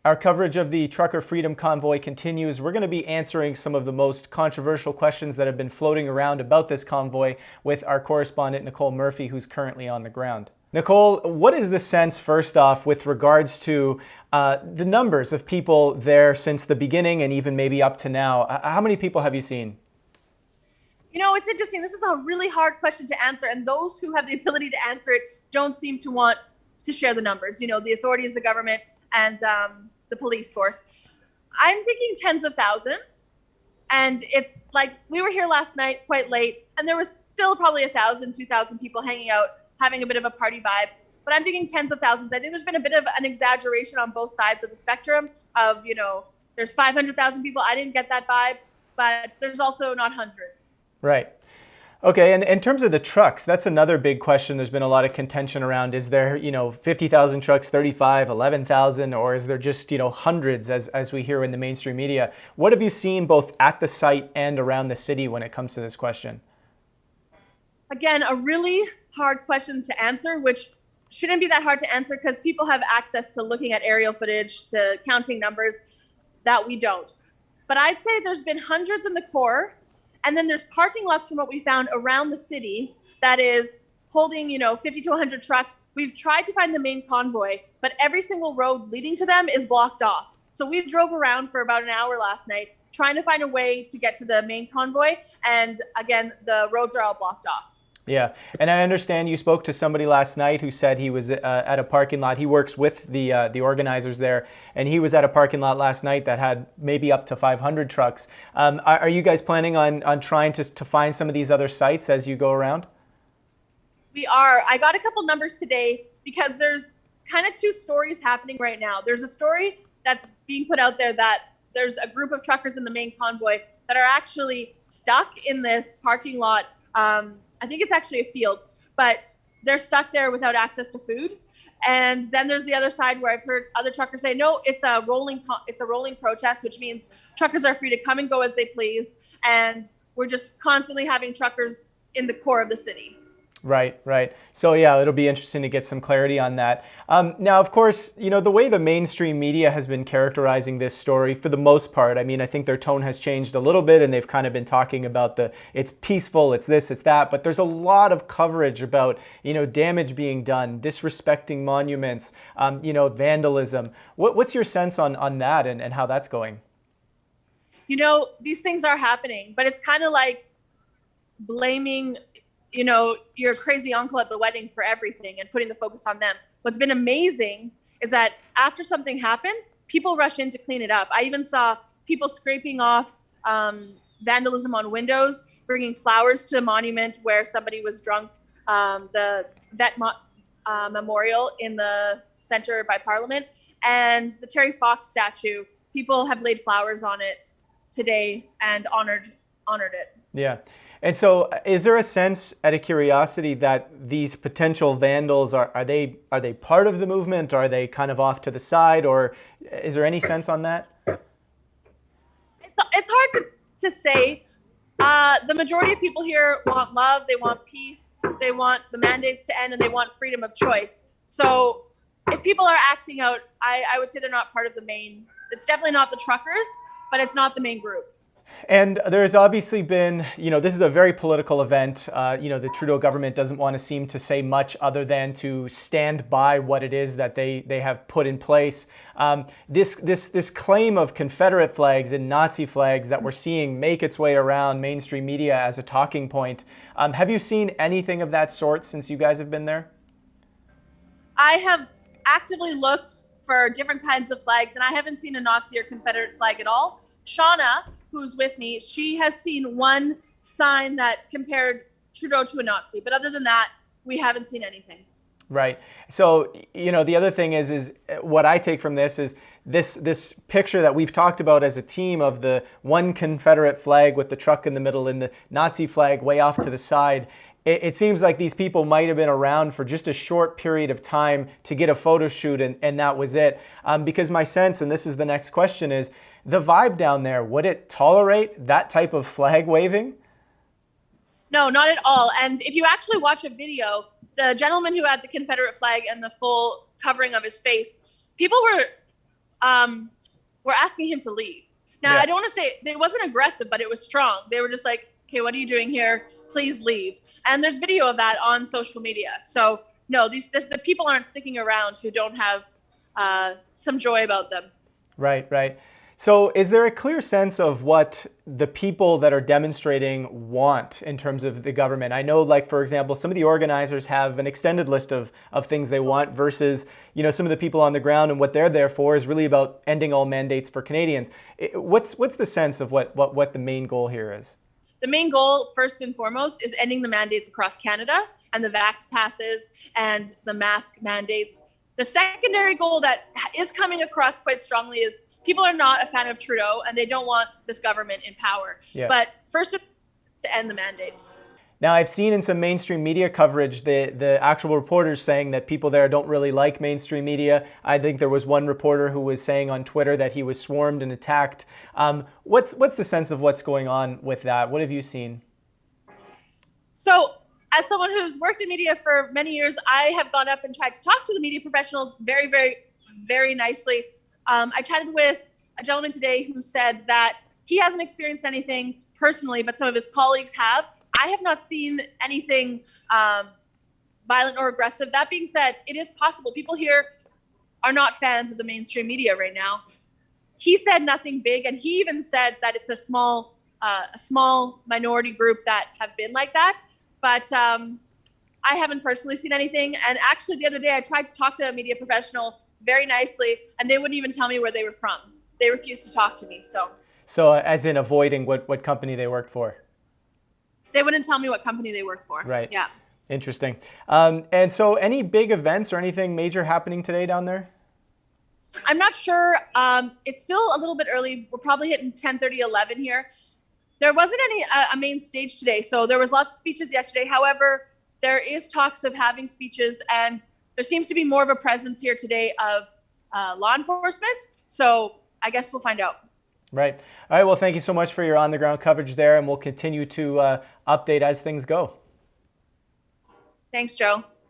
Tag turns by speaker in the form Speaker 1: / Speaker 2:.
Speaker 1: Our coverage of the Trucker Freedom Convoy continues. We're going to be answering some of the most controversial questions that have been floating around about this convoy with our correspondent, Nicole Murphy, who's currently on the ground. Nicole, what is the sense, first off, with regards to the numbers of people there since the beginning and even maybe up to now? How many people have you seen?
Speaker 2: You know, it's interesting. This is a really hard question to answer, and those who have the ability to answer it don't seem to want to share the numbers. You know, the authorities, the government, and the police force. I'm thinking tens of thousands. And it's like, we were here last night quite late, and there was still probably 1,000, 2,000 people hanging out, having a bit of a party vibe. But I'm thinking tens of thousands. I think there's been a bit of an exaggeration on both sides of the spectrum of, you know, there's 500,000 people. I didn't get that vibe, but there's also not hundreds.
Speaker 1: Right. Okay, and in terms of the trucks, that's another big question. There's been a lot of contention around, is there, 50,000 trucks, 35, 11,000, or is there just, hundreds as we hear in the mainstream media? What have you seen both at the site and around the city when it comes to this question?
Speaker 2: Again, a really hard question to answer, which shouldn't be that hard to answer because people have access to looking at aerial footage, to counting numbers that we don't. But I'd say there's been hundreds in the core. And then there's parking lots from what we found around the city that is holding, 50 to 100 trucks. We've tried to find the main convoy, but every single road leading to them is blocked off. So we drove around for about an hour last night trying to find a way to get to the main convoy. And again, the roads are all blocked off.
Speaker 1: Yeah, and I understand you spoke to somebody last night who said he was at a parking lot. He works with the organizers there, and he was at a parking lot last night that had maybe up to 500 trucks. Are you guys planning on trying to find some of these other sites as you go around?
Speaker 2: We are. I got a couple numbers today because there's kind of two stories happening right now. There's a story that's being put out there that there's a group of truckers in the main convoy that are actually stuck in this parking lot. I think it's actually a field, but they're stuck there without access to food. And then there's the other side where I've heard other truckers say, no, it's a rolling protest, which means truckers are free to come and go as they please. And we're just constantly having truckers in the core of the city.
Speaker 1: Right, right. So yeah, it'll be interesting to get some clarity on that. Now, of course, the way the mainstream media has been characterizing this story for the most part, I mean, I think their tone has changed a little bit and they've kind of been talking about it's peaceful, it's this, it's that, but there's a lot of coverage about, damage being done, disrespecting monuments, vandalism. What's your sense on that and how that's going?
Speaker 2: These things are happening, but it's kind of like blaming your crazy uncle at the wedding for everything and putting the focus on them. What's been amazing is that after something happens, people rush in to clean it up. I even saw people scraping off vandalism on windows, bringing flowers to a monument where somebody was drunk, the vet memorial in the center by Parliament, and the Terry Fox statue. People have laid flowers on it today and honored it.
Speaker 1: Yeah. And so is there a sense, out of curiosity, that these potential vandals, are they part of the movement? Are they kind of off to the side? Or is there any sense on that?
Speaker 2: It's hard to say. The majority of people here want love. They want peace. They want the mandates to end, and they want freedom of choice. So if people are acting out, I would say they're not part of the main. It's definitely not the truckers, but it's not the main group.
Speaker 1: And there's obviously been, this is a very political event. The Trudeau government doesn't want to seem to say much other than to stand by what it is that they have put in place. This claim of Confederate flags and Nazi flags that we're seeing make its way around mainstream media as a talking point. Have you seen anything of that sort since you guys have been there?
Speaker 2: I have actively looked for different kinds of flags, and I haven't seen a Nazi or Confederate flag at all. Shauna, who's with me, she has seen one sign that compared Trudeau to a Nazi. But other than that, we haven't seen anything.
Speaker 1: Right. So, the other thing is what I take from this is this picture that we've talked about as a team of the one Confederate flag with the truck in the middle and the Nazi flag way off to the side. It seems like these people might have been around for just a short period of time to get a photo shoot, and that was it. Because my sense, and this is the next question, is the vibe down there, would it tolerate that type of flag waving?
Speaker 2: No, not at all. And if you actually watch a video, the gentleman who had the Confederate flag and the full covering of his face, people were were asking him to leave. Now, I don't want to say it wasn't aggressive, but it was strong. They were just like, okay, what are you doing here? Please leave. And there's video of that on social media. So no, the people aren't sticking around who don't have some joy about them.
Speaker 1: Right, right. So is there a clear sense of what the people that are demonstrating want in terms of the government? I know, like, for example, some of the organizers have an extended list of things they want versus, some of the people on the ground, and what they're there for is really about ending all mandates for Canadians. What's the sense of what the main goal here is?
Speaker 2: The main goal, first and foremost, is ending the mandates across Canada and the vax passes and the mask mandates. The secondary goal that is coming across quite strongly is people are not a fan of Trudeau and they don't want this government in power. Yeah. But first, it's to end the mandates.
Speaker 1: Now, I've seen in some mainstream media coverage the actual reporters saying that people there don't really like mainstream media. I think there was one reporter who was saying on Twitter that he was swarmed and attacked. What's the sense of what's going on with that? What have you seen?
Speaker 2: So, as someone who's worked in media for many years, I have gone up and tried to talk to the media professionals very, very, very nicely. I chatted with a gentleman today who said that he hasn't experienced anything personally, but some of his colleagues have. I have not seen anything violent or aggressive. That being said, it is possible. People here are not fans of the mainstream media right now. He said nothing big, and he even said that it's a small minority group that have been like that. But I haven't personally seen anything. And actually, the other day, I tried to talk to a media professional very nicely, and they wouldn't even tell me where they were from. They refused to talk to me.
Speaker 1: So as in avoiding what company they worked for?
Speaker 2: They wouldn't tell me what company they worked for.
Speaker 1: Right.
Speaker 2: Yeah.
Speaker 1: Interesting. And so any big events or anything major happening today down there?
Speaker 2: I'm not sure. It's still a little bit early. We're probably hitting 10:30, 11 here. There wasn't a main stage today, so there was lots of speeches yesterday. However, there is talks of having speeches, and there seems to be more of a presence here today of law enforcement. So I guess we'll find out.
Speaker 1: Right. All right. Well, thank you so much for your on-the-ground coverage there, and we'll continue to update as things go.
Speaker 2: Thanks, Joe.